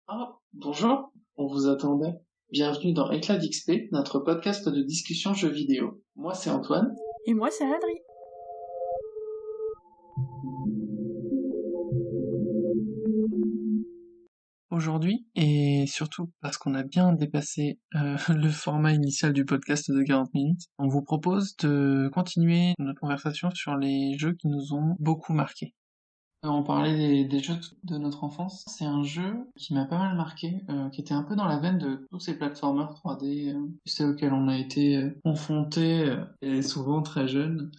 Ah, bonjour, on vous attendait. Bienvenue dans Éclat d'XP, notre podcast de discussion jeux vidéo. Moi, c'est Antoine. Et moi, c'est Adri. Aujourd'hui, et surtout parce qu'on a bien dépassé le format initial du podcast de 40 minutes, on vous propose de continuer notre conversation sur les jeux qui nous ont beaucoup marqués. On parlait des jeux de notre enfance. C'est un jeu qui m'a pas mal marqué, qui était un peu dans la veine de tous ces platformers 3D, tu sais, auxquels on a été confrontés, et souvent très jeunes.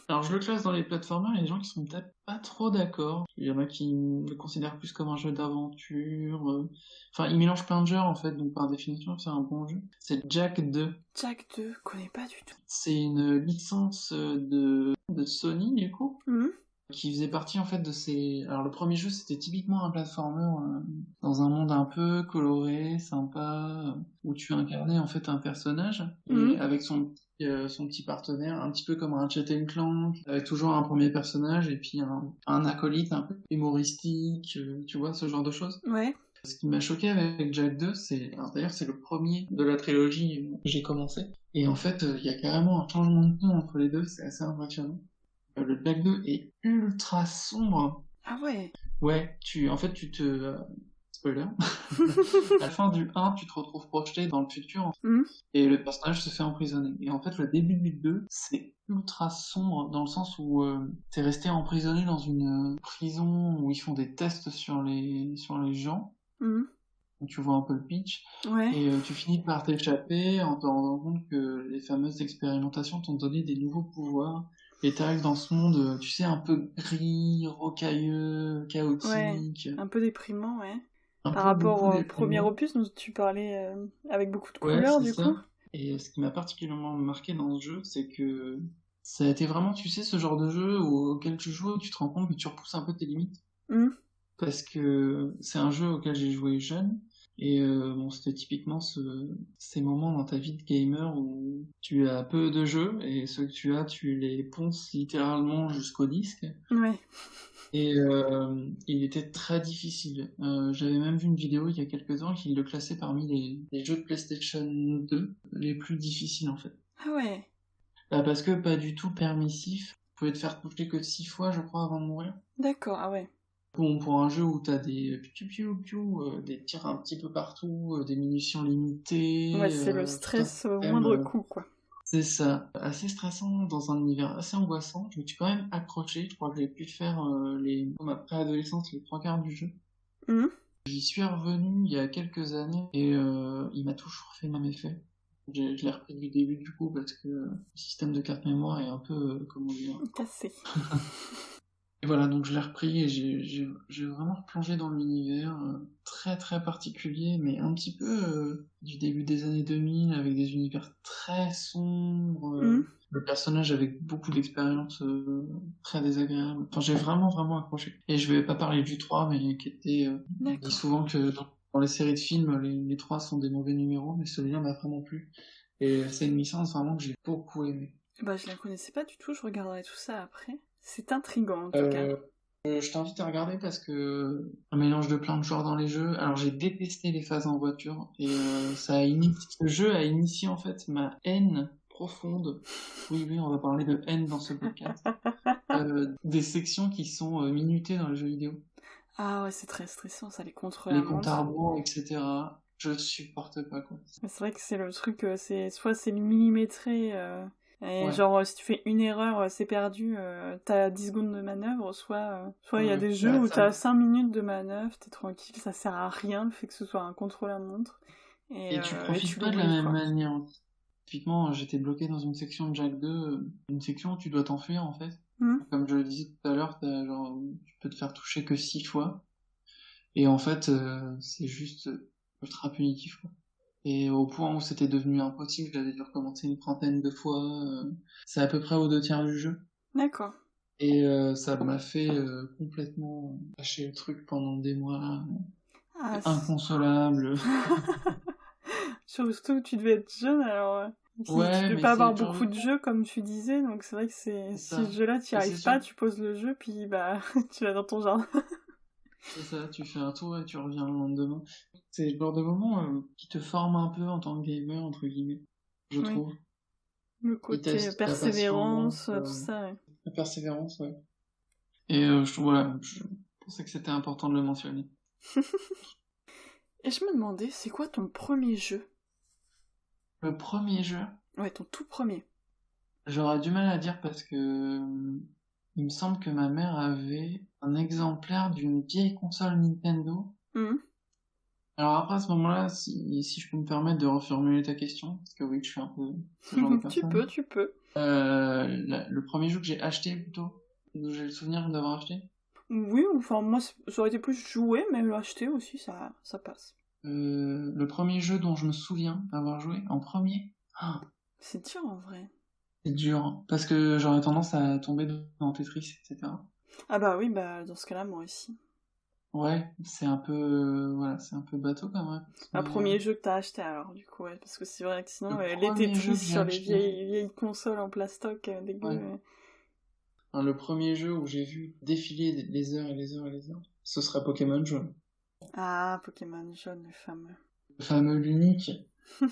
Alors je le classe dans les platformers, il y a des gens qui sont peut-être pas trop d'accord. Il y en a qui le considèrent plus comme un jeu d'aventure. Enfin, il mélange plein de genres en fait, donc par définition c'est un bon jeu. C'est Jak 2. Jak 2, connais pas du tout. C'est une licence de Sony du coup, qui faisait partie en fait de ces... Alors le premier jeu c'était typiquement un platformer dans un monde un peu coloré, sympa, où tu incarnais en fait un personnage, et avec son petit partenaire, un petit peu comme un Ratchet and Clank, avec toujours un premier personnage et puis un acolyte un peu humoristique, tu vois, ce genre de choses. Ouais. Ce qui m'a choqué avec Jak 2, alors, d'ailleurs c'est le premier de la trilogie que j'ai commencé, et en fait il y a carrément un changement de ton entre les deux, c'est assez impressionnant. Le Jak 2 est ultra sombre. Ah ouais. Ouais, tu te... spoiler. À la fin du 1, tu te retrouves projeté dans le futur, et le personnage se fait emprisonner. Et en fait, le début du 2, c'est ultra sombre, dans le sens où t'es resté emprisonné dans une prison où ils font des tests sur les gens. Tu vois un peu le pitch. Ouais. Et tu finis par t'échapper en te rendant compte que les fameuses expérimentations t'ont donné des nouveaux pouvoirs. Et t'arrives dans ce monde, tu sais, un peu gris, rocailleux, chaotique. Ouais. Un peu déprimant, ouais. Un Par peu rapport beaucoup au premier déprimant. opus dont tu parlais avec beaucoup de Ouais, couleurs, c'est du coup. ça. Et ce qui m'a particulièrement marqué dans ce jeu, c'est que ça a été vraiment, tu sais, ce genre de jeu auquel tu joues et tu te rends compte que tu repousses un peu tes limites. Parce que c'est un jeu auquel j'ai joué jeune, et bon, c'était typiquement ces moments dans ta vie de gamer où tu as peu de jeux, et ceux que tu as, tu les ponces littéralement jusqu'au disque. Ouais. Et il était très difficile. J'avais même vu une vidéo il y a quelques temps qui le classait parmi les jeux de PlayStation 2 les plus difficiles en fait. Ah ouais. Parce que pas du tout permissif. Tu pouvais te faire toucher que 6 fois, je crois, avant de mourir. D'accord, ah ouais. Bon, pour un jeu où t'as des des tirs un petit peu partout, des munitions limitées, Ouais, c'est le tout un stress au système, moindre coup, quoi. c'est ça, assez stressant dans un univers assez angoissant. Je me suis quand même accroché, je crois que j'ai pu faire ma préadolescence, les 3 quarts du jeu. J'y suis revenu il y a quelques années, et il m'a toujours fait le même effet. Je l'ai repris du début du coup parce que le système de carte mémoire est un peu, comment dire, Cassé. Et voilà, donc je l'ai repris et j'ai vraiment replongé dans l'univers très très particulier, mais un petit peu du début des années 2000, avec des univers très sombres, le personnage avec beaucoup d'expérience très désagréable. Enfin, j'ai vraiment vraiment accroché. Et je vais pas parler du 3, mais qui était... on dit souvent que dans les séries de films, les 3 sont des mauvais numéros, mais celui-là m'a vraiment plu. Et c'est une licence vraiment que j'ai beaucoup aimé. Bah, je la connaissais pas du tout, je regarderai tout ça après. C'est intriguant, en tout cas. Je t'invite à regarder parce que un mélange de plein de genres dans les jeux. Alors j'ai détesté les phases en voiture, et ce jeu a initié en fait ma haine profonde. Oui, oui, on va parler de haine dans ce podcast. Des sections qui sont minutées dans les jeux vidéo. Ah ouais, c'est très stressant, ça, les contre Les la comptes à montre. rebours, etc. Je supporte pas quoi. Mais c'est vrai que c'est le truc, soit c'est millimétré, et Ouais. genre si tu fais une erreur, c'est perdu, t'as 10 secondes de manœuvre, soit il y a des jeux Bah, où t'as 5 minutes de manœuvre, t'es tranquille, ça sert à rien le fait que ce soit un contrôle-à-montre, et tu et profites tu pas de la l'oublies, même quoi. manière. Typiquement, j'étais bloqué dans une section de Jak 2, une section où tu dois t'enfuir en fait. Comme je le disais tout à l'heure, tu peux te faire toucher que 6 fois. Et en fait, c'est juste ultra punitif, quoi. Et au point où c'était devenu impossible, j'avais dû recommencer une trentaine de fois. C'est à peu près aux 2 tiers du jeu. D'accord. Et ça m'a fait complètement lâcher le truc pendant des mois. Ah, Inconsolable. surtout que tu devais être jeune, alors tu Ouais, devais mais pas avoir c'est beaucoup de jeux comme tu disais, donc c'est vrai que si ce ça. jeu-là t'y Et c'est arrives pas, sûr. tu poses le jeu, puis bah tu vas dans ton jardin. C'est ça, tu fais un tour et tu reviens le lendemain. C'est le genre de moment qui te forme un peu en tant que gamer, entre guillemets, je Oui, trouve. le Qui côté teste ta patience, persévérance, tout ça, ouais. la persévérance, ouais. Et voilà, je pensais que c'était important de le mentionner. Et je me demandais, c'est quoi ton premier jeu? Le premier jeu, Ouais, ton tout premier. j'aurais du mal à dire parce que il me semble que ma mère avait un exemplaire d'une vieille console Nintendo. Mhm. Alors après, à ce moment-là, si je peux me permettre de reformuler ta question, parce que oui, je suis un peu ce genre de personne. Tu peux. Le premier jeu que j'ai acheté plutôt, que j'ai le souvenir d'avoir acheté, Oui, enfin, moi, ça aurait été plus jouer, mais l'acheter aussi, ça passe. le premier jeu dont je me souviens avoir joué en premier, ah, C'est dur, en vrai. c'est dur, hein, parce que j'aurais tendance à tomber dans Tetris, etc. Ah bah oui, bah dans ce cas-là, moi aussi. Ouais, c'est un peu, voilà, c'est un peu bateau comme réponse, Un mais premier jeu que t'as acheté alors, du coup, ouais. Parce que c'est vrai que sinon, le les premier Tetris jeu que j'ai sur les acheté, vieilles consoles en plastoc dégueu. ouais, enfin, le premier jeu où j'ai vu défiler les heures et les heures et les heures, ce serait Pokémon jaune. Ah, Pokémon jaune, le fameux. Le fameux, l'unique.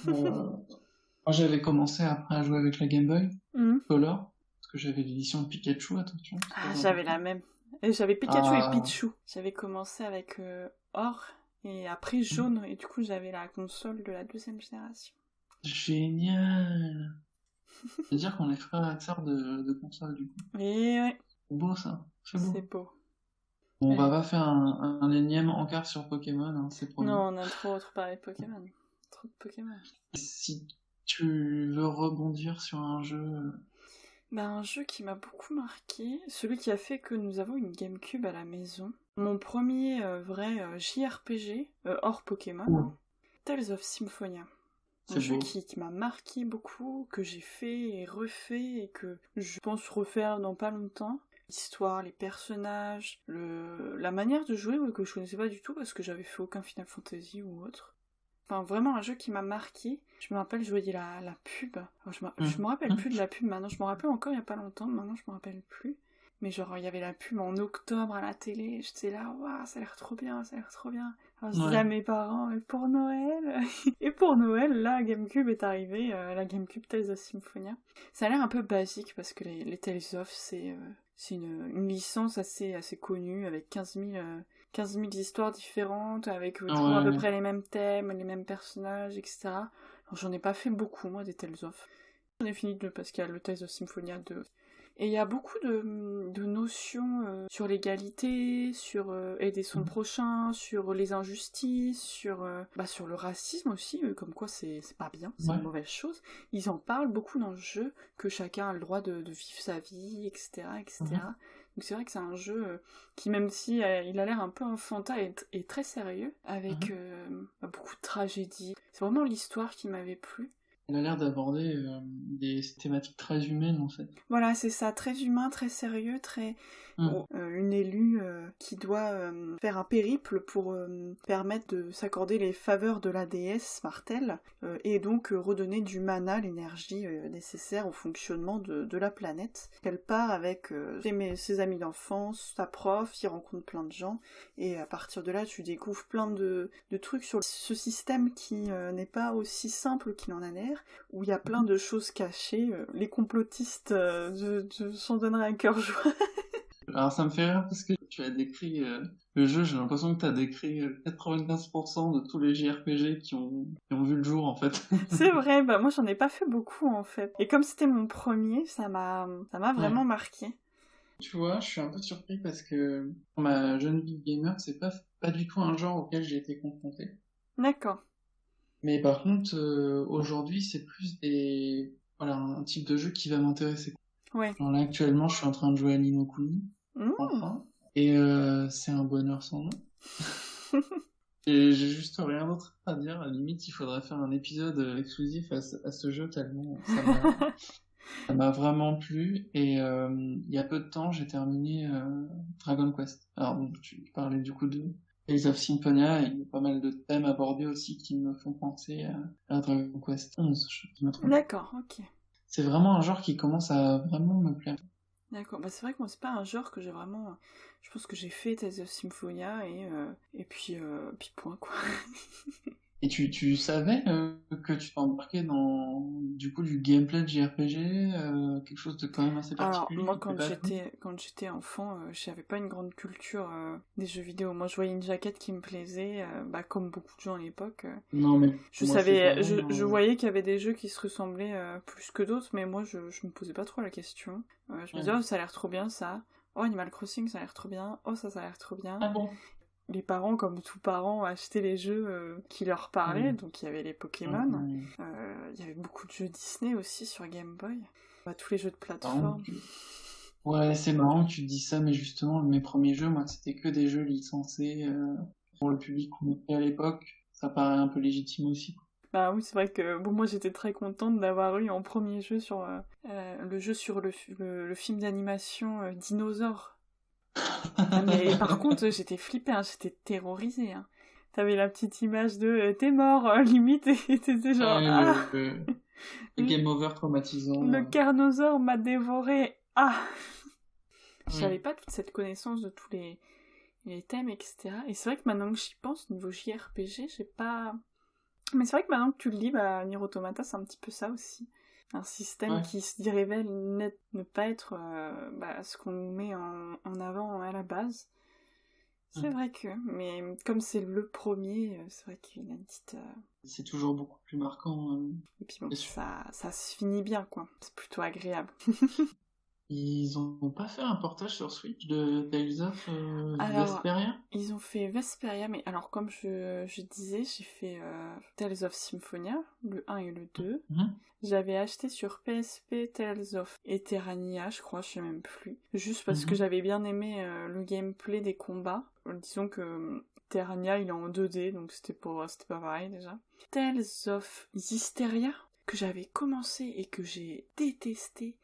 Moi, j'avais commencé après à jouer avec la Game Boy Mhm. Color, parce que j'avais l'édition de Pikachu, attention, c'est Ah, très j'avais important. la même. Et j'avais Pikachu et Ah, Pichu. J'avais commencé avec Or et après Jaune. Et du coup, j'avais la console de la deuxième génération. génial! C'est-à-dire qu'on est frères et sœurs de console, du coup. Et ouais, C'est beau, ça. C'est c'est beau. beau. Bon, on va Ouais. pas faire un énième encart sur Pokémon, hein, c'est promis. Non, on a trop parlé de Pokémon. Trop de Pokémon. Si tu veux rebondir sur un jeu... Bah, un jeu qui m'a beaucoup marqué, celui qui a fait que nous avons une GameCube à la maison. Mon premier vrai JRPG, hors Pokémon, Ouh, Tales of Symphonia. Un c'est jeu beau. qui m'a marqué beaucoup, que j'ai fait et refait et que je pense refaire dans pas longtemps. L'histoire, les personnages, la manière de jouer ouais, que je connaissais pas du tout parce que j'avais fait aucun Final Fantasy ou autre. Enfin, vraiment un jeu qui m'a marqué. Je me rappelle, je voyais la pub. Enfin, je me rappelle plus de la pub maintenant. Je me rappelle encore il y a pas longtemps. Maintenant, je me rappelle plus. Mais genre, il y avait la pub en octobre à la télé. J'étais là, waouh, ça a l'air trop bien, ça a l'air trop bien. Alors, je disais Ouais. à mes parents, et pour Noël Et pour Noël, la GameCube est arrivée, la GameCube Tales of Symphonia. Ça a l'air un peu basique parce que les Tales of, c'est une licence assez connue avec 15 000 histoires différentes, avec toujours à peu Ouais. près les mêmes thèmes, les mêmes personnages, etc. Alors, j'en ai pas fait beaucoup, moi, des Tales of. J'en ai fini deux parce qu'il y a le Tales of Symphonia 2. Et il y a beaucoup de notions sur l'égalité, sur aider son prochain, sur les injustices, sur le racisme aussi, comme quoi c'est pas bien, c'est Ouais. une mauvaise chose. Ils en parlent beaucoup dans le jeu, que chacun a le droit de vivre sa vie, etc. etc. Donc c'est vrai que c'est un jeu qui, même si il a l'air un peu enfantin, est très sérieux, avec beaucoup de tragédie. C'est vraiment l'histoire qui m'avait plu. Il a l'air d'aborder des thématiques très humaines, en fait. Voilà, c'est ça, très humain, très sérieux, très... Hum. une élue qui doit faire un périple pour permettre de s'accorder les faveurs de la déesse Martel, et donc redonner du mana, l'énergie nécessaire au fonctionnement de la planète. Elle part avec ses amis d'enfance, sa prof, il rencontre plein de gens, et à partir de là, tu découvres plein de trucs sur ce système qui n'est pas aussi simple qu'il en a l'air, où il y a plein de choses cachées. Les complotistes s'en donneraient à cœur joie. Alors ça me fait rire parce que tu as décrit le jeu, j'ai l'impression que tu as décrit 95% de tous les JRPG qui ont vu le jour en fait. C'est vrai, bah moi j'en ai pas fait beaucoup en fait. Et comme c'était mon premier, ça m'a Ouais. vraiment marqué. Tu vois, je suis un peu surpris parce que pour ma jeune vie de gamer, c'est pas du tout un genre auquel j'ai été confronté. D'accord. Mais par contre, aujourd'hui, c'est plus voilà, un type de jeu qui va m'intéresser. Ouais. Genre là, actuellement, je suis en train de jouer à Ni no Kuni, Mmh. enfin. Et c'est un bonheur sans nom. Et j'ai juste rien d'autre à dire. À la limite, il faudrait faire un épisode exclusif à ce jeu tellement ça m'a vraiment plu. Et il y a peu de temps, j'ai terminé Dragon Quest. Alors, bon, tu parlais du coup de Tales of Symphonia, et il y a pas mal de thèmes abordés aussi qui me font penser à Dragon Quest 11, je me trompe. D'accord, ok. C'est vraiment un genre qui commence à vraiment me plaire. D'accord, bah c'est vrai que moi c'est pas un genre que j'ai vraiment... Je pense que j'ai fait Tales of Symphonia et puis point quoi. Et tu savais que tu t'embarquais dans du coup du gameplay de JRPG, quelque chose de quand même assez Alors particulier moi qui te plaît pas à tout? quand j'étais enfant, j'avais pas une grande culture des jeux vidéo. Moi je voyais une jaquette qui me plaisait, bah comme beaucoup de gens à l'époque. Non mais Je moi je suis savais, pareil, je hein. voyais qu'il y avait des jeux qui se ressemblaient plus que d'autres, mais moi je me posais pas trop la question. Je me disais Ouais. oh ça a l'air trop bien ça. Oh Animal Crossing ça a l'air trop bien. Oh ça a l'air trop bien. Ah bon? Les parents, comme tout parent, achetaient les jeux qui leur parlaient. Oui. Donc il y avait les Mm, Pokémon, mm. il y avait beaucoup de jeux Disney aussi sur Game Boy. Bah, tous les jeux de Marrant plateforme. Ouais, c'est marrant que tu te dis ça, mais justement, mes premiers jeux, moi, c'était que des jeux licencés pour le public qu'on était à l'époque. Ça paraît un peu légitime aussi. Bah oui, c'est vrai que bon, moi j'étais très contente d'avoir eu en premier jeu sur le jeu sur le film d'animation Dinosaure. Ah, mais par contre, j'étais flippée, hein, j'étais terrorisée. Hein. T'avais la petite image de t'es mort, limite, et t'étais genre Ouais, ah, le le, game over le traumatisant. carnosaure m'a dévoré. Ah! J'avais Ouais, pas toute cette connaissance de tous les thèmes, etc. Et c'est vrai que maintenant que j'y pense, niveau JRPG, j'ai pas. Mais c'est vrai que maintenant que tu le lis, bah, Nier Automata, c'est un petit peu ça aussi. Un système ouais. qui se révèle ne pas être bah, ce qu'on nous met en avant à la base. C'est Mm. vrai que, mais comme c'est le premier, c'est vrai qu'il y a une petite... C'est toujours beaucoup plus marquant, Et puis bon, c'est sûr. ça se finit bien, quoi. C'est plutôt agréable. Ils ont pas fait un portage sur Switch de Tales of Alors, Vesperia? ils ont fait Vesperia, mais alors comme je disais, j'ai fait Tales of Symphonia, le 1 et le 2. Mhm. J'avais acheté sur PSP Tales of Eternia, je crois, je sais même plus. Juste parce que Mhm. j'avais bien aimé le gameplay des combats. Disons que Eternia, il est en 2D, donc c'était pas pareil déjà. Tales of Hysteria, que j'avais commencé et que j'ai détesté.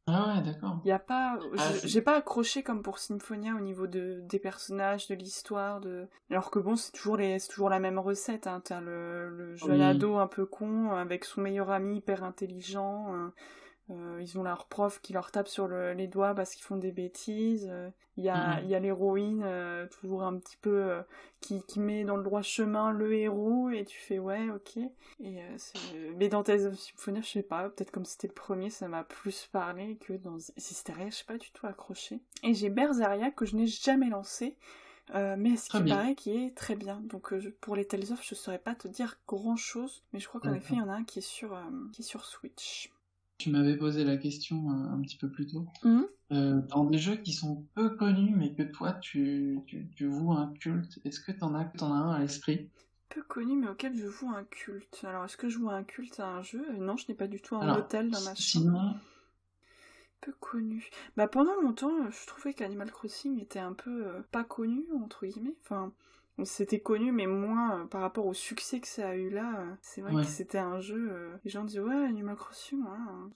Ah ouais, d'accord. Y a pas, Ah, c'est... j'ai pas accroché comme pour Symphonia au niveau des personnages, de l'histoire, alors que bon, c'est toujours la même recette, hein. T'as le jeune Oui. ado un peu con avec son meilleur ami hyper intelligent. Ils ont leur prof qui leur tape sur les doigts parce qu'ils font des bêtises. Il Mhm. y a l'héroïne, toujours un petit peu qui met dans le droit chemin le héros, et tu fais ouais, ok. Mais dans Tales of Symphonia, je sais pas, peut-être comme c'était le premier, ça m'a plus parlé que dans Hysteria, je sais pas du tout accroché. Et j'ai Berseria que je n'ai jamais lancé, mais à ce Très qui bien. paraît qui est très bien. Donc pour les Tales of, je saurais pas te dire grand chose, mais je crois qu'en effet, il y D'accord. en a un qui est sur Switch. Tu m'avais posé la question un petit peu plus tôt. Mhm. Dans des jeux qui sont peu connus, mais que toi tu voues un culte, est-ce que t'en as un à l'esprit? Peu connu, mais auquel je joue un culte. Alors, est-ce que je joue un culte à un jeu? Non, je n'ai pas du tout un Alors, hôtel dans ma chambre. sinon, Peu connu. Bah, pendant longtemps, je trouvais qu'Animal Crossing était un peu pas connu, entre guillemets. Enfin, c'était connu, mais moins par rapport au succès que ça a eu là. C'est vrai que ouais, c'était un jeu. Les gens disaient, ouais, Animal Crossing, ouais.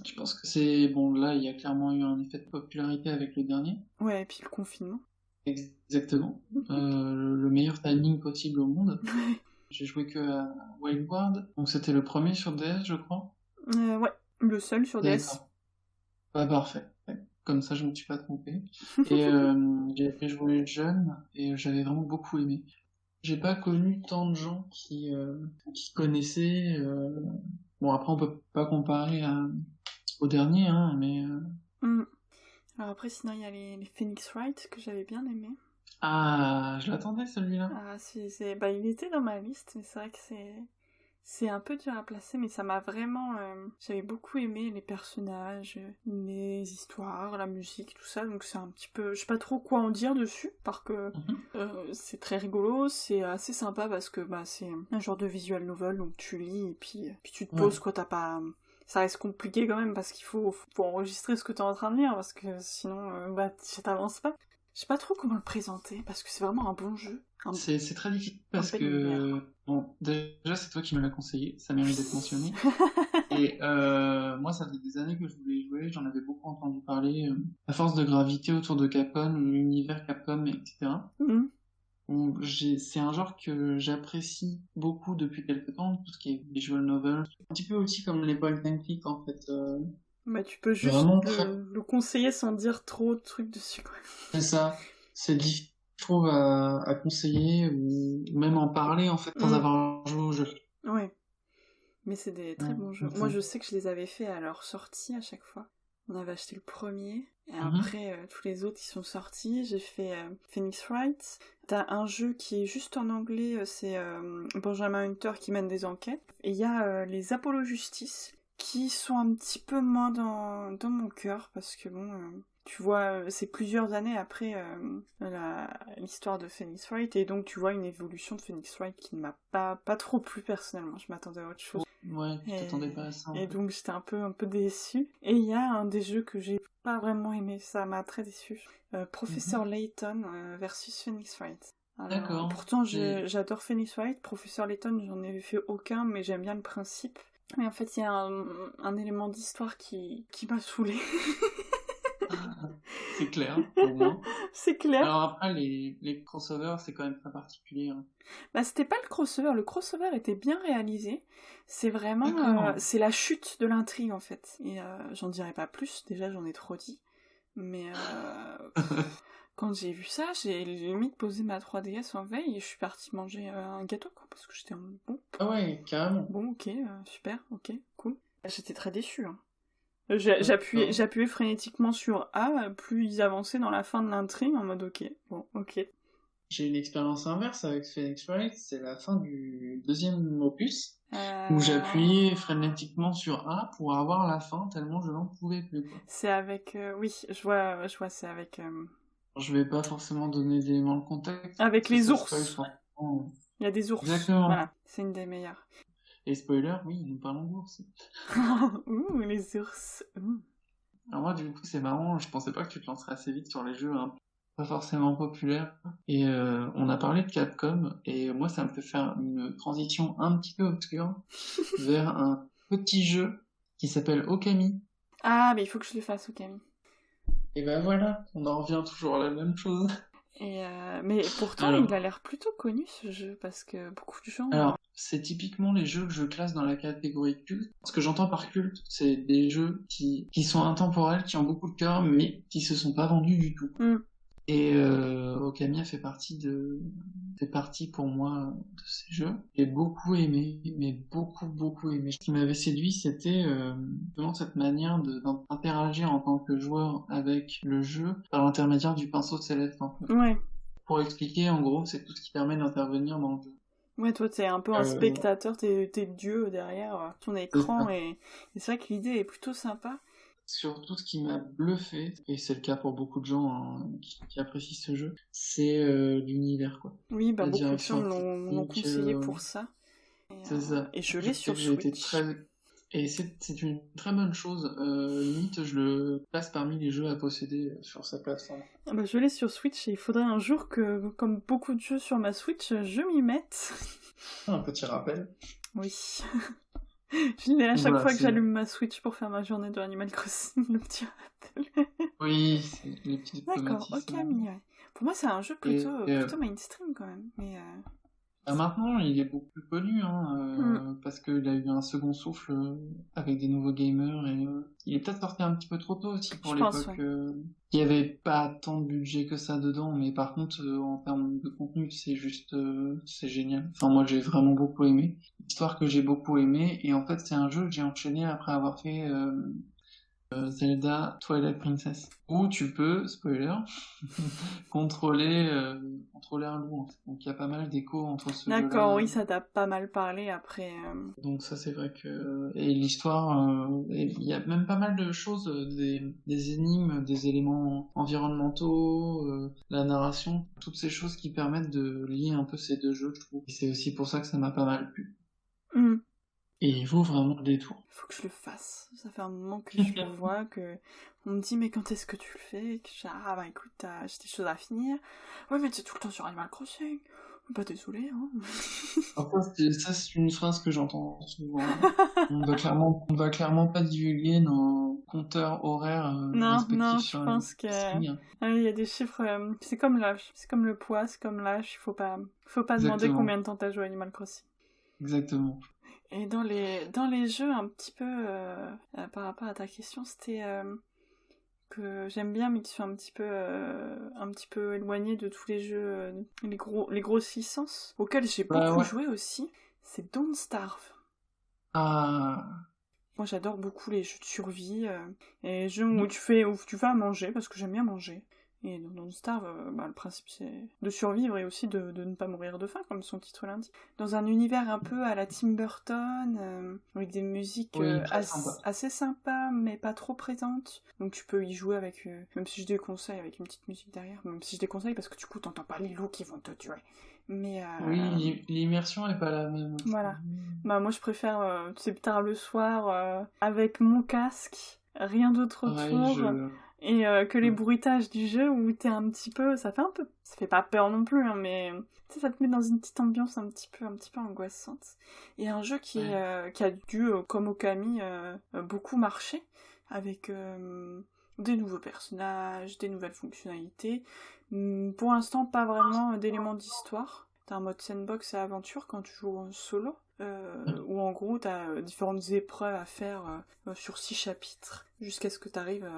je pense que c'est... Bon, là, il y a clairement eu un effet de popularité avec le dernier. Ouais, et puis le confinement. Exactement. Le meilleur timing possible au monde. J'ai joué que à Wild World, donc c'était le premier sur DS, je crois. Ouais, le seul sur DS. D'accord. Pas parfait. Ouais. Comme ça, je ne me suis pas trompé. Et j'ai joué jeune et j'avais vraiment beaucoup aimé. J'ai pas connu tant de gens qui connaissaient. Bon, après, on peut pas comparer au dernier, hein, mais Hmm. Alors après, sinon, il y a les Phoenix Wright que j'avais bien aimé. ah, je l'attendais celui-là. Ah, bah, il était dans ma liste, mais c'est vrai que c'est un peu dur à placer, mais ça m'a vraiment... J'avais beaucoup aimé les personnages, les histoires, la musique, tout ça, donc c'est un petit peu... Je sais pas trop quoi en dire dessus, parce que Mhm. c'est très rigolo, c'est assez sympa parce que bah, c'est un genre de visual novel, donc tu lis et puis tu te Ouais. poses, quoi, t'as pas... Ça reste compliqué quand même parce qu'il faut enregistrer ce que t'es en train de lire, parce que sinon, bah, ça t'avance pas. Je sais pas trop comment le présenter, parce que c'est vraiment un bon jeu, C'est très difficile un parce bel univers. que bon, déjà c'est toi qui me l'as conseillé, ça mérite d'être mentionné. Oui. Et moi, ça faisait des années que je voulais y jouer, j'en avais beaucoup entendu parler. À force de graviter autour de Capcom, l'univers Capcom, etc. Mhm. C'est un genre que j'apprécie beaucoup depuis quelques temps, tout ce qui est visual novel. Un petit peu aussi comme les point and click en fait. Bah, tu peux juste Vraiment le conseiller sans dire trop de trucs dessus, quoi. c'est ça. C'est difficile, je trouve, à conseiller ou même en parler, en fait, sans avoir joué au jeu. Ouais. Mais c'est des très bons jeux. C'est Moi, ça. je sais que je les avais fait à leur sortie à chaque fois. On avait acheté le premier, et Mhm. après, tous les autres, ils sont sortis. J'ai fait Phoenix Wright. T'as un jeu qui est juste en anglais, c'est Benjamin Hunter qui mène des enquêtes. Et il y a les Apollo Justice, qui sont un petit peu moins dans mon cœur, parce que bon... tu vois, c'est plusieurs années après l'histoire de Phoenix Wright, et donc tu vois une évolution de Phoenix Wright qui ne m'a pas trop plu personnellement. Je m'attendais à autre chose. Ouais, tu t'attendais pas à ça. Et donc j'étais un peu déçue. Et il y a un des jeux que j'ai pas vraiment aimé, ça m'a très déçue. Professeur Layton versus Phoenix Wright. Alors, D'accord. pourtant j'adore Phoenix Wright, Professeur Layton j'en ai fait aucun, mais j'aime bien le principe. Mais en fait il y a un élément d'histoire qui m'a saoulée. C'est clair, au moins. C'est clair. Alors après, les crossovers, c'est quand même très particulier. Hein. Bah, c'était pas le crossover était bien réalisé. C'est vraiment, D'accord. c'est la chute de l'intrigue en fait. Et j'en dirai pas plus, déjà j'en ai trop dit. Mais quand j'ai vu ça, j'ai limite posé ma 3DS en veille et je suis partie manger un gâteau quoi, parce que j'étais en bon. Ah ouais, carrément. Bon, ok, super, ok, cool. J'étais très déçue. Hein. J'appuyais frénétiquement sur A, plus ils avançaient dans la fin de l'intrigue en mode ok, bon, ok. J'ai une expérience inverse avec Phoenix Wright, c'est la fin du deuxième opus, où j'appuyais frénétiquement sur A pour avoir la fin, tellement je n'en pouvais plus. Quoi. C'est avec... oui, je vois, c'est avec... Je vais pas forcément donner d'éléments de contexte. Avec les ça ours. forcément... Il y a des ours. Exactement. Voilà, c'est une des meilleures. Et spoiler, oui, nous parlons d'ours. Ouh, les ours. Ouh. Alors moi, du coup, c'est marrant, je pensais pas que tu te lancerais assez vite sur les jeux hein, pas forcément populaires. Et on a parlé de Capcom, et moi, ça me fait faire une transition un petit peu obscure vers un petit jeu qui s'appelle Okami. Ah, mais il faut que je le fasse, Okami. Et ben voilà, on en revient toujours à la même chose. Et mais pourtant, Alors, il a l'air plutôt connu, ce jeu, parce que beaucoup de gens... alors, c'est typiquement les jeux que je classe dans la catégorie culte. Ce que j'entends par culte, c'est des jeux qui sont intemporels, qui ont beaucoup de cœur, mais qui se sont pas vendus du tout. Et Okami fait partie pour moi de ces jeux. J'ai beaucoup aimé, mais beaucoup aimé. Ce qui m'avait séduit, c'était vraiment cette manière d'interagir en tant que joueur avec le jeu par l'intermédiaire du pinceau céleste. En fait. Ouais. Pour expliquer, en gros, c'est tout ce qui permet d'intervenir dans le jeu. Ouais, toi, t'es un peu un spectateur, t'es Dieu derrière ton écran, et c'est vrai que l'idée est plutôt sympa. Surtout, ce qui m'a bluffé, et c'est le cas pour beaucoup de gens hein, qui apprécient ce jeu, c'est l'univers, quoi. Oui, bah, La beaucoup de direction gens l'ont conseillé pour ça. C'est ça. Et je l'ai sur J'ai été Switch. Et c'est une très bonne chose. Limite, je le place parmi les jeux à posséder sur sa plateforme. Ah bah, je l'ai sur Switch et il faudrait un jour que, comme beaucoup de jeux sur ma Switch, je m'y mette. Un petit rappel. Oui. Je l'ai à chaque Voilà, fois que j'allume ma Switch pour faire ma journée de Animal Crossing, le petit rappel. Oui, c'est les petits D'accord, Okami, ouais. Pour moi, c'est un jeu plutôt mainstream quand même. Mais maintenant, il est beaucoup plus connu, hein, parce qu'il a eu un second souffle avec des nouveaux gamers et il est peut-être sorti un petit peu trop tôt aussi pour l'époque. Ouais. Il n'y avait pas tant de budget que ça dedans, mais par contre, en termes de contenu, c'est juste, c'est génial. Enfin, moi, j'ai vraiment beaucoup aimé. Histoire que j'ai beaucoup aimé, et en fait, c'est un jeu que j'ai enchaîné après avoir fait Zelda Twilight Princess, où tu peux, spoiler, contrôler un loup. En fait. Donc il y a pas mal d'échos entre ce jeu-là. D'accord, oui, ça t'a pas mal parlé après. Donc ça c'est vrai que... Et l'histoire, il y a même pas mal de choses, des énigmes, des éléments environnementaux, la narration, toutes ces choses qui permettent de lier un peu ces deux jeux, je trouve. Et c'est aussi pour ça que ça m'a pas mal plu. Et il vaut vraiment le détour. Il faut que je le fasse. Ça fait un moment que je le vois, que on me dit mais quand est-ce que tu le fais? Et que je dis ah bah écoute, j'ai des choses à finir. Ouais mais t'es tout le temps sur Animal Crossing. Bah désolé hein. Enfin, ça c'est une phrase que j'entends souvent. On va clairement pas divulguer nos compteurs horaires respectifs non, sur je pense que il y a des chiffres. C'est comme l'âge, c'est comme le poids, c'est comme l'âge. Il faut pas demander combien de temps t'as joué à Animal Crossing. Exactement. Et dans les jeux, un petit peu, par rapport à ta question, c'était que j'aime bien, mais qui sont un petit peu éloignés de tous les jeux, les grosses licences, auxquelles j'ai Bah beaucoup ouais. joué aussi, c'est Don't Starve. Ah, Moi, j'adore beaucoup les jeux de survie, et les jeux où tu vas manger, parce que j'aime bien manger. Et dans Don't Starve, le principe c'est de survivre et aussi de ne pas mourir de faim, comme son titre l'indique. Dans un univers un peu à la Tim Burton, avec des musiques oui, très sympa. assez sympas, mais pas trop présentes. Donc tu peux y jouer avec, même si je déconseille, avec une petite musique derrière. Même si je déconseille parce que du coup t'entends pas les loups qui vont te tuer. Mais Oui, l'immersion est pas la même, je trouve. voilà. Bah moi je préfère, tu sais, tard le soir, avec mon casque, rien d'autre Pareil, autour, et que les bruitages du jeu où t'es un petit peu, ça fait pas peur non plus, hein, mais tu sais, ça te met dans une petite ambiance un petit peu angoissante. Et un jeu Ouais. qui a dû, comme Okami, beaucoup marcher, avec des nouveaux personnages, des nouvelles fonctionnalités. Pour l'instant, pas vraiment d'éléments d'histoire. T'as un mode sandbox et aventure quand tu joues en solo, où en gros t'as différentes épreuves à faire sur 6 chapitres, jusqu'à ce que t'arrives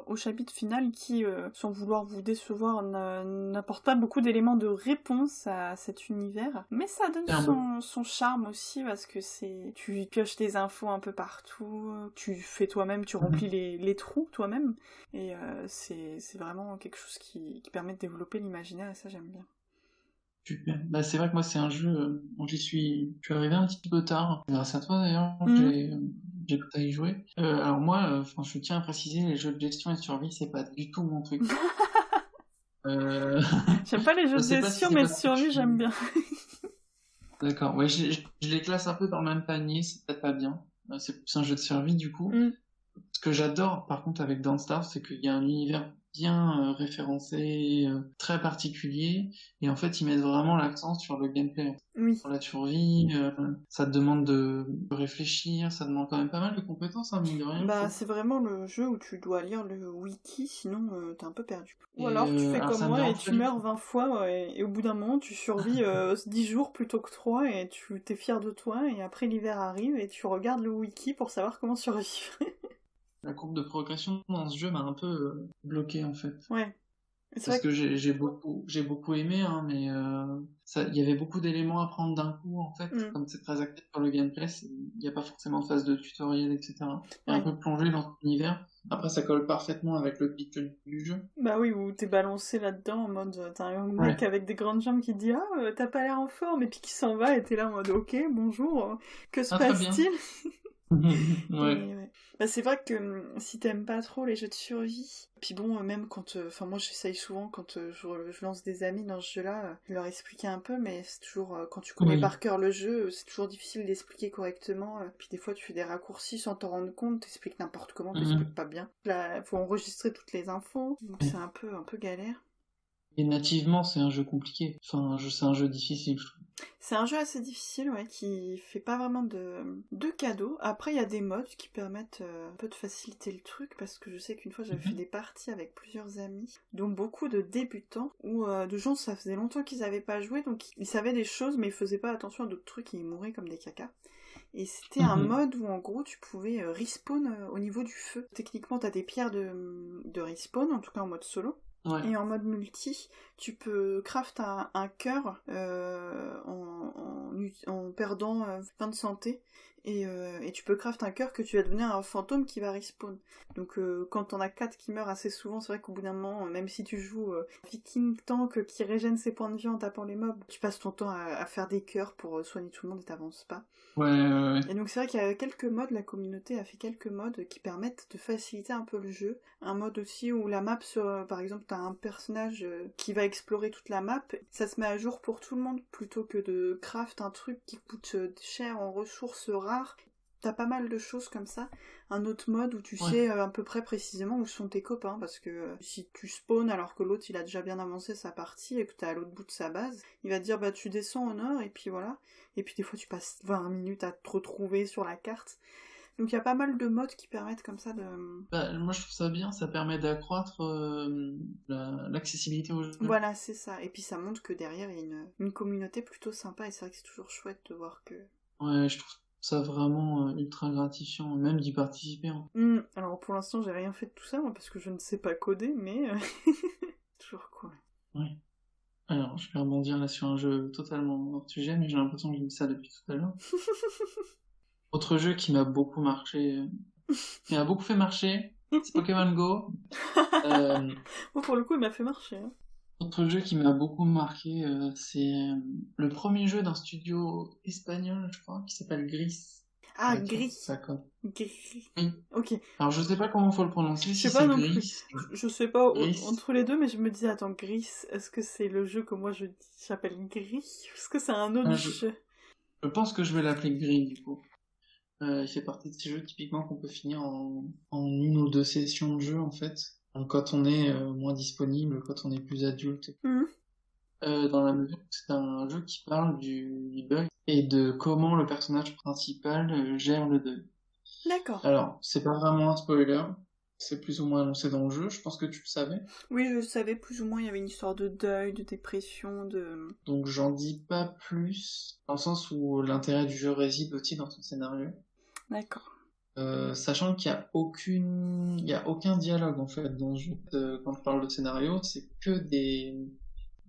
au chapitre final qui, sans vouloir vous décevoir, n'apporte pas beaucoup d'éléments de réponse à cet univers, mais ça donne C'est un beau. son charme aussi, parce que tu pioches des infos un peu partout, tu fais toi-même, tu remplis les trous toi-même, et c'est vraiment quelque chose qui permet de développer l'imaginaire, et ça j'aime bien. Super. Bah, c'est vrai que moi, c'est un jeu dont je suis arrivé un petit peu tard. Grâce à toi, d'ailleurs, Mhm. j'ai pu y jouer. Alors moi, enfin, je tiens à préciser, les jeux de gestion et de survie, c'est pas du tout mon truc. Euh, J'aime pas les jeux je de sais pas si gestion, c'est mais de parce que je survie, j'aime suis... bien. D'accord. Ouais, je les classe un peu dans le même panier, c'est peut-être pas bien. C'est plus un jeu de survie, du coup. Mm. Ce que j'adore, par contre, avec Dawnstar, c'est qu'il y a un univers bien référencé, très particulier, et en fait, ils mettent vraiment l'accent sur le gameplay. Oui. Sur la survie, ça te demande de réfléchir, ça demande quand même pas mal de compétences, hein, mine de rien, je Bah, trouve. c'est vraiment le jeu où tu dois lire le wiki, sinon t'es un peu perdu. Ou Et alors tu fais alors, comme ça me moi et dérange pas tu du meurs tout. 20 fois, et au bout d'un moment tu survis 10 jours plutôt que 3 et tu t'es fier de toi, et après l'hiver arrive et tu regardes le wiki pour savoir comment survivre. La courbe de progression dans ce jeu m'a un peu bloqué, en fait. Ouais. C'est Parce vrai que... que j'ai beaucoup aimé, hein, mais il y avait beaucoup d'éléments à prendre d'un coup, en fait. Mm. Comme c'est très actif sur le gameplay, il n'y a pas forcément de phase de tutoriel, etc. Et un Ouais. peu plongé dans l'univers. Après, ça colle parfaitement avec le pitch du jeu. Bah oui, où t'es balancé là-dedans en mode, t'as un mec Ouais. avec des grandes jambes qui te dit «Ah, t'as pas l'air en forme», et puis qui s'en va, et t'es là en mode «Ok, bonjour, que se Ah, très bien. passe-t-il?» Ouais. Et ouais. Bah, c'est vrai que si t'aimes pas trop les jeux de survie, puis bon, même quand... Enfin, moi j'essaye souvent quand je lance des amis dans ce jeu-là, de leur expliquer un peu, mais c'est toujours... quand tu connais Oui. par cœur le jeu, c'est toujours difficile d'expliquer correctement, puis des fois tu fais des raccourcis sans t'en rendre compte, t'expliques n'importe comment, t'expliques pas bien. Là, faut enregistrer toutes les infos, donc c'est un peu galère. Et nativement, c'est un jeu compliqué. Enfin, c'est un jeu difficile, je trouve. C'est un jeu assez difficile, ouais, qui fait pas vraiment de cadeaux. Après, il y a des modes qui permettent un peu de faciliter le truc, parce que je sais qu'une fois j'avais fait des parties avec plusieurs amis, dont beaucoup de débutants, ou de gens, ça faisait longtemps qu'ils avaient pas joué, donc ils savaient des choses, mais ils faisaient pas attention à d'autres trucs et ils mouraient comme des cacas. Et c'était un mode où en gros tu pouvais respawn au niveau du feu. Techniquement, t'as des pierres de respawn, en tout cas en mode solo. Ouais. Et en mode multi, tu peux craft un cœur en perdant 20 de santé. Et tu peux craft un cœur que tu vas devenir un fantôme qui va respawn. Donc quand on a 4 qui meurent assez souvent, c'est vrai qu'au bout d'un moment, même si tu joues viking tank qui régène ses points de vie en tapant les mobs, tu passes ton temps à faire des cœurs pour soigner tout le monde et t'avances pas. Ouais. Et donc c'est vrai qu'il y a quelques modes, la communauté a fait quelques modes qui permettent de faciliter un peu le jeu. Un mode aussi où la map, par exemple, t'as un personnage qui va explorer toute la map, ça se met à jour pour tout le monde, plutôt que de craft un truc qui coûte cher en ressources rares. T'as pas mal de choses comme ça. Un autre mode où tu Ouais. sais à peu près précisément où sont tes copains, parce que si tu spawns alors que l'autre il a déjà bien avancé sa partie et que t'es à l'autre bout de sa base, il va te dire bah tu descends au nord et puis voilà. Et puis des fois tu passes 20 minutes à te retrouver sur la carte. Donc il y a pas mal de modes qui permettent comme ça de... Bah, moi, je trouve ça bien, ça permet d'accroître l'accessibilité au jeu. Voilà, c'est ça. Et puis ça montre que derrière il y a une communauté plutôt sympa, et c'est vrai que c'est toujours chouette de voir que Ouais, je trouve ça vraiment ultra gratifiant, même d'y participer, hein. Alors pour l'instant, j'ai rien fait de tout ça, moi, parce que je ne sais pas coder, mais toujours quoi. Ouais. Alors, je vais rebondir là sur un jeu totalement hors sujet, mais j'ai l'impression que je dis ça depuis tout à l'heure. Autre jeu qui m'a beaucoup marché, qui m'a beaucoup fait marcher, c'est Pokémon Go. Euh, Moi, pour le coup, il m'a fait marcher. Hein. Autre jeu qui m'a beaucoup marqué, c'est le premier jeu d'un studio espagnol, je crois, qui s'appelle Gris. Ah, Tiens, gris. ça comme. Gris. Oui. Ok. Alors, je sais pas comment faut le prononcer, Je si sais pas c'est non plus. Gris, Je sais pas Gris. entre les deux, mais je me dis, attends, Gris, est-ce que c'est le jeu que moi j'appelle Gris? Est-ce que c'est un autre Ah, jeu? je pense que je vais l'appeler Gris, du coup. Il fait partie de ces jeux typiquement qu'on peut finir en une ou deux sessions de jeu en fait. Donc, quand on est moins disponible, quand on est plus adulte. Mhm. Dans la mesure où c'est un jeu qui parle du deuil et de comment le personnage principal gère le deuil. D'accord. Alors, c'est pas vraiment un spoiler, c'est plus ou moins annoncé dans le jeu, je pense que tu le savais. Oui, je savais plus ou moins, il y avait une histoire de deuil, de dépression, de... Donc j'en dis pas plus, dans le sens où l'intérêt du jeu réside aussi dans son scénario. D'accord. Sachant il y a aucun dialogue en fait dans le jeu. Quand je parle de scénario, c'est que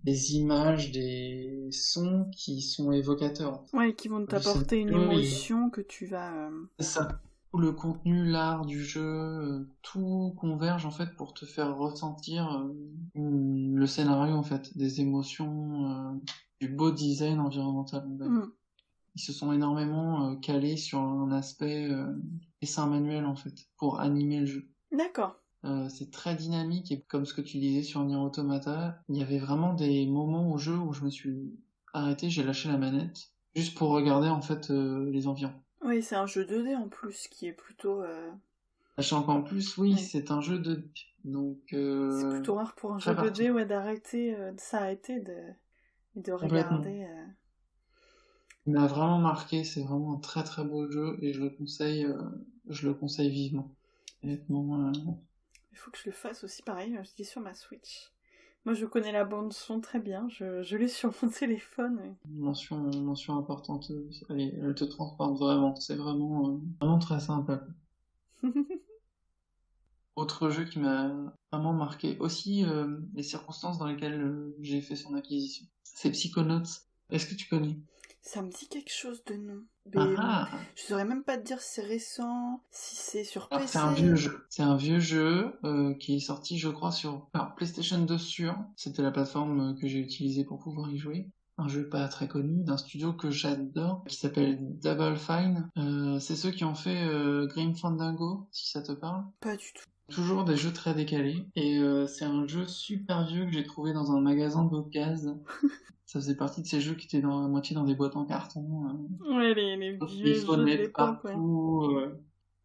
des images, des sons qui sont évocateurs. Ouais, qui vont Le t'apporter une scénario, émotion que tu vas... c'est ça. Tout le contenu, l'art du jeu, tout converge en fait pour te faire ressentir le scénario en fait, des émotions, du beau design environnemental. En fait. Ils se sont énormément calés sur un aspect dessin manuel en fait, pour animer le jeu. D'accord. C'est très dynamique et comme ce que tu disais sur Nier Automata, il y avait vraiment des moments au jeu où je me suis arrêté, j'ai lâché la manette, juste pour regarder en fait les environs. Oui, c'est un jeu 2D en plus, qui est plutôt... Sachant qu'en plus, oui, ouais. c'est un jeu de... Donc, C'est plutôt rare pour un très jeu 2D, particulier, ouais, d'arrêter, de s'arrêter et de complètement. regarder... Il m'a vraiment marqué, c'est vraiment un très très beau jeu et je le conseille vivement. Honnêtement, Il faut que je le fasse aussi pareil, je dis sur ma Switch. Moi, je connais la bande son très bien, je l'ai sur mon téléphone. mention importante, elle te transporte vraiment, c'est vraiment très sympa. Autre jeu qui m'a vraiment marqué, aussi les circonstances dans lesquelles j'ai fait son acquisition. C'est Psychonauts. Est-ce que tu connais? Ça me dit quelque chose de nom. Ah Mais ah! je saurais même pas te dire si c'est récent, si c'est sur Alors c'est un vieux PC. jeu. C'est un vieux jeu qui est sorti, je crois, sur alors, PlayStation 2 sûr. C'était la plateforme que j'ai utilisée pour pouvoir y jouer. Un jeu pas très connu, d'un studio que j'adore, qui s'appelle Double Fine. C'est ceux qui ont fait Grim Fandango, si ça te parle. Pas du tout. Toujours des jeux très décalés. Et c'est un jeu super vieux que j'ai trouvé dans un magasin d'occasion. Ça faisait partie de ces jeux qui étaient à moitié dans des boîtes en carton. Ouais, les Des vieux jeux de fenêtres l'époque, ouais. partout.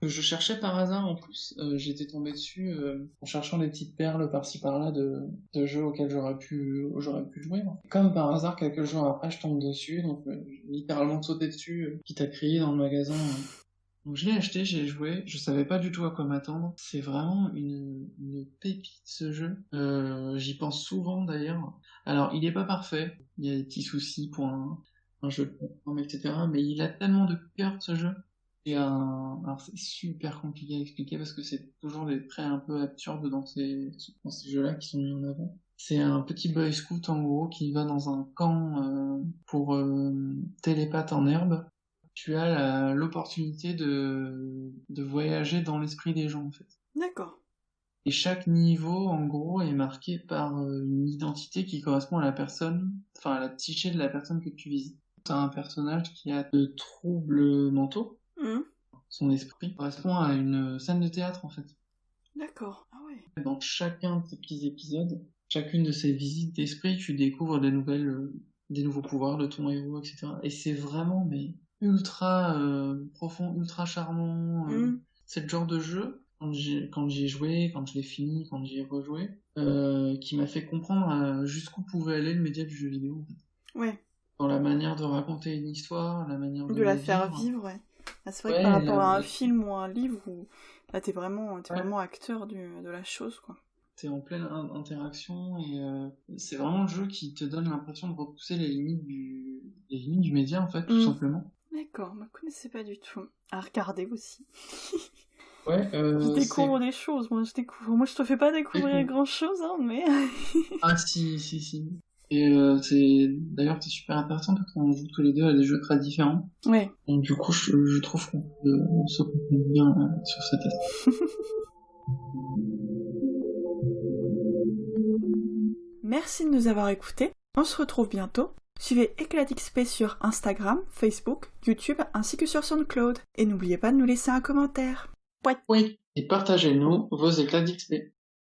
Que je cherchais par hasard en plus. J'étais tombé dessus en cherchant des petites perles par-ci par-là de jeux auxquels j'aurais pu jouer. Comme par hasard, quelques jours après, je tombe dessus. Donc j'ai littéralement sauté dessus, quitte à crier dans le magasin. Donc je l'ai acheté, j'ai joué, je savais pas du tout à quoi m'attendre. C'est vraiment une pépite ce jeu. J'y pense souvent d'ailleurs. Alors il est pas parfait, il y a des petits soucis pour un jeu de plateforme, etc. Mais il a tellement de cœur ce jeu. Alors c'est super compliqué à expliquer parce que c'est toujours des traits un peu absurdes dans ces jeux-là qui sont mis en avant. C'est un petit boy scout en gros qui va dans un camp pour télépathe en herbe. Tu as l'opportunité de voyager dans l'esprit des gens en fait. D'accord. Et chaque niveau en gros est marqué par une identité qui correspond à la personne, enfin à la psyché de la personne que tu visites. Tu as un personnage qui a de troubles mentaux, son esprit correspond à une scène de théâtre en fait. D'accord. Ah ouais. Dans chacun de ces petits épisodes, chacune de ces visites d'esprit, tu découvres des nouveaux pouvoirs de ton héros, etc. Et c'est vraiment mais ultra profond, ultra charmant. C'est le genre de jeu quand j'y ai joué, quand je l'ai fini, quand j'y ai rejoué, qui m'a fait comprendre jusqu'où pouvait aller le média du jeu vidéo. En fait. Ouais. Dans la manière de raconter une histoire, la manière de De la la faire vivre. vivre, ouais. Ah, c'est vrai que par Ouais, rapport à un film ou un livre, où là t'es ouais. vraiment acteur de la chose, quoi. T'es en pleine interaction et c'est vraiment le jeu qui te donne l'impression de repousser les limites du média en fait, tout simplement. D'accord, je ne connaissais pas du tout. À regarder aussi. Ouais, Je découvre des choses, moi je découvre. Moi je te fais pas découvrir grand chose, hein, mais. Ah si. Et d'ailleurs c'est super intéressant parce qu'on joue tous les deux à des jeux très différents. Ouais. Donc du coup je trouve qu'on peut se comprendre bien sur cet aspect. Merci de nous avoir écoutés. On se retrouve bientôt. Suivez EclatXP sur Instagram, Facebook, YouTube ainsi que sur SoundCloud. Et n'oubliez pas de nous laisser un commentaire. Oui. Et partagez-nous vos éclats d'XP.